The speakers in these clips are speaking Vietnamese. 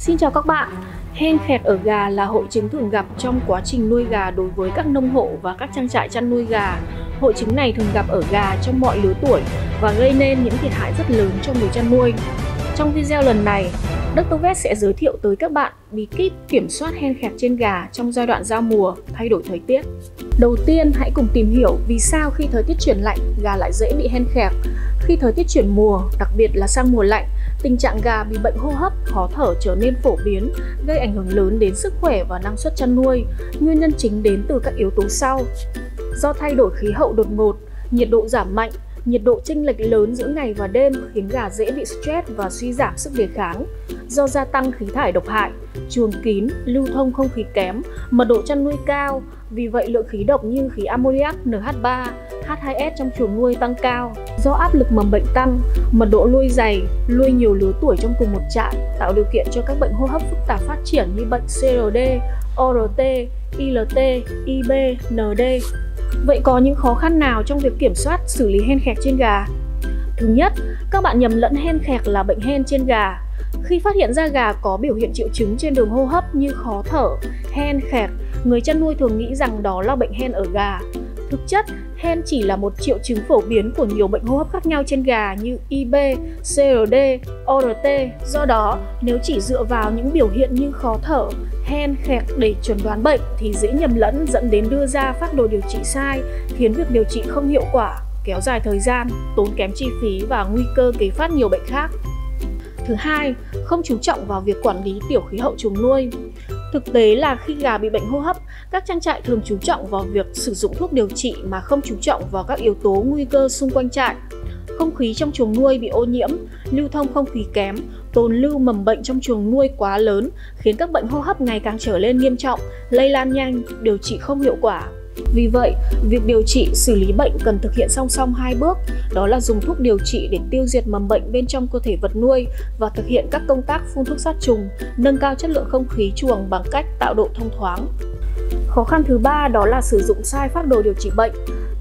Xin chào các bạn. Hen khẹt ở gà là hội chứng thường gặp trong quá trình nuôi gà đối với các nông hộ và các trang trại chăn nuôi gà. Hội chứng này thường gặp ở gà trong mọi lứa tuổi và gây nên những thiệt hại rất lớn cho người chăn nuôi. Trong video lần này, Dr. Vet sẽ giới thiệu tới các bạn bí kíp kiểm soát hen khẹt trên gà trong giai đoạn giao mùa, thay đổi thời tiết. Đầu tiên, hãy cùng tìm hiểu vì sao khi thời tiết chuyển lạnh, gà lại dễ bị hen khẹt. Khi thời tiết chuyển mùa, đặc biệt là sang mùa lạnh, tình trạng gà bị bệnh hô hấp, khó thở trở nên phổ biến, gây ảnh hưởng lớn đến sức khỏe và năng suất chăn nuôi. Nguyên nhân chính đến từ các yếu tố sau: do thay đổi khí hậu đột ngột, nhiệt độ giảm mạnh, nhiệt độ chênh lệch lớn giữa ngày và đêm khiến gà dễ bị stress và suy giảm sức đề kháng. Do gia tăng khí thải độc hại, chuồng kín, lưu thông không khí kém, mật độ chăn nuôi cao, vì vậy lượng khí độc như khí ammoniac, NH3, H2S trong chuồng nuôi tăng cao. Do áp lực mầm bệnh tăng, mật độ nuôi dày, nuôi nhiều lứa tuổi trong cùng một trại tạo điều kiện cho các bệnh hô hấp phức tạp phát triển như bệnh CRD, ORT, ILT, IB, ND. Vậy có những khó khăn nào trong việc kiểm soát xử lý hen khẹt trên gà? Thứ nhất, các bạn nhầm lẫn hen khẹt là bệnh hen trên gà. Khi phát hiện ra gà có biểu hiện triệu chứng trên đường hô hấp như khó thở, hen khẹt, người chăn nuôi thường nghĩ rằng đó là bệnh hen ở gà. Thực chất, hen chỉ là một triệu chứng phổ biến của nhiều bệnh hô hấp khác nhau trên gà như IB, CRD, ORT. Do đó, nếu chỉ dựa vào những biểu hiện như khó thở, hen khẹt để chuẩn đoán bệnh thì dễ nhầm lẫn, dẫn đến đưa ra phác đồ điều trị sai, khiến việc điều trị không hiệu quả, kéo dài thời gian, tốn kém chi phí và nguy cơ kế phát nhiều bệnh khác. Thứ hai, không chú trọng vào việc quản lý tiểu khí hậu chuồng nuôi. Thực tế là khi gà bị bệnh hô hấp, các trang trại thường chú trọng vào việc sử dụng thuốc điều trị mà không chú trọng vào các yếu tố nguy cơ xung quanh trại. Không khí trong chuồng nuôi bị ô nhiễm, lưu thông không khí kém, tồn lưu mầm bệnh trong chuồng nuôi quá lớn khiến các bệnh hô hấp ngày càng trở nên nghiêm trọng, lây lan nhanh, điều trị không hiệu quả. Vì vậy, việc điều trị, xử lý bệnh cần thực hiện song song hai bước, đó là dùng thuốc điều trị để tiêu diệt mầm bệnh bên trong cơ thể vật nuôi và thực hiện các công tác phun thuốc sát trùng, nâng cao chất lượng không khí chuồng bằng cách tạo độ thông thoáng. Khó khăn thứ ba đó là sử dụng sai phác đồ điều trị bệnh.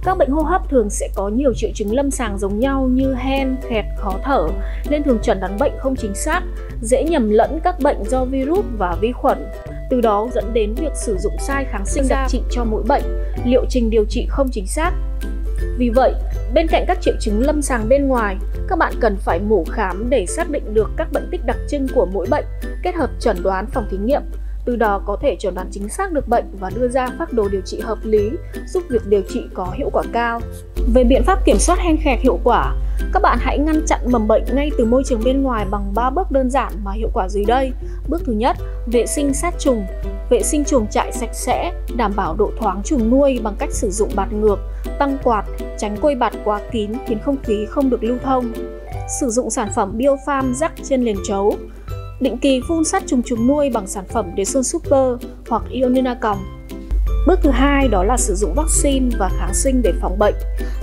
Các bệnh hô hấp thường sẽ có nhiều triệu chứng lâm sàng giống nhau như hen, khẹt, khó thở, nên thường chẩn đoán bệnh không chính xác, dễ nhầm lẫn các bệnh do virus và vi khuẩn. Từ đó dẫn đến việc sử dụng sai kháng sinh đặc trị cho mỗi bệnh, liệu trình điều trị không chính xác. Vì vậy, bên cạnh các triệu chứng lâm sàng bên ngoài, các bạn cần phải mổ khám để xác định được các bệnh tích đặc trưng của mỗi bệnh, kết hợp chẩn đoán phòng thí nghiệm. Từ đó có thể chẩn đoán chính xác được bệnh và đưa ra phác đồ điều trị hợp lý, giúp việc điều trị có hiệu quả cao. Về biện pháp kiểm soát hen khẹt hiệu quả, các bạn hãy ngăn chặn mầm bệnh ngay từ môi trường bên ngoài bằng 3 bước đơn giản mà hiệu quả dưới đây. Bước thứ nhất, vệ sinh sát trùng. Vệ sinh chuồng trại sạch sẽ, đảm bảo độ thoáng chuồng nuôi bằng cách sử dụng bạt ngược, tăng quạt, tránh quây bạt quá kín khiến không khí không được lưu thông. Sử dụng sản phẩm Biofarm rắc trên nền trấu. Định kỳ phun sát trùng chuồng nuôi bằng sản phẩm Deson Super hoặc Ionina còng. Bước thứ hai đó là sử dụng vaccine và kháng sinh để phòng bệnh.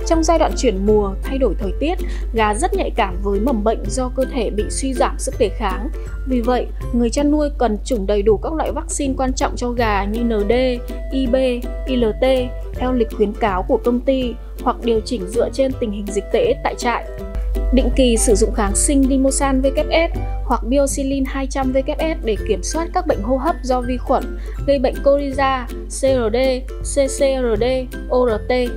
Trong giai đoạn chuyển mùa, thay đổi thời tiết, gà rất nhạy cảm với mầm bệnh do cơ thể bị suy giảm sức đề kháng. Vì vậy, người chăn nuôi cần chủng đầy đủ các loại vaccine quan trọng cho gà như ND, IB, ILT theo lịch khuyến cáo của công ty hoặc điều chỉnh dựa trên tình hình dịch tễ tại trại. Định kỳ sử dụng kháng sinh Dimosan VKS hoặc Biocillin 200 VKS để kiểm soát các bệnh hô hấp do vi khuẩn gây bệnh Coryza, CRD, CCRD, ORT.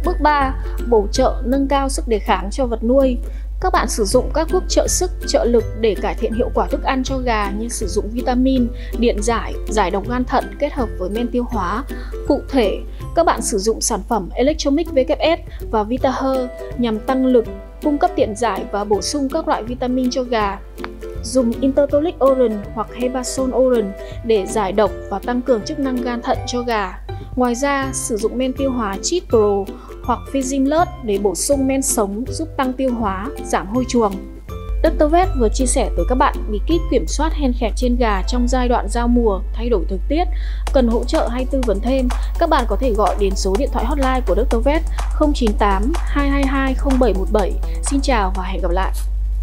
Bước 3. Bổ trợ nâng cao sức đề kháng cho vật nuôi. Các bạn sử dụng các thuốc trợ sức, trợ lực để cải thiện hiệu quả thức ăn cho gà như sử dụng vitamin, điện giải, giải độc gan thận kết hợp với men tiêu hóa. Cụ thể, các bạn sử dụng sản phẩm Electromic VKS và VitaHer nhằm tăng lực, cung cấp điện giải và bổ sung các loại vitamin cho gà. Dùng Intertolic Orange hoặc Hebasol Orange để giải độc và tăng cường chức năng gan thận cho gà. Ngoài ra, sử dụng men tiêu hóa Cheat Pro hoặc Fizimlert để bổ sung men sống giúp tăng tiêu hóa, giảm hôi chuồng. Dr. Vet vừa chia sẻ tới các bạn bí kíp kiểm soát hen khẹt trên gà trong giai đoạn giao mùa, thay đổi thời tiết. Cần hỗ trợ hay tư vấn thêm, các bạn có thể gọi đến số điện thoại hotline của Dr. Vet 098 222 0717. Xin chào và hẹn gặp lại!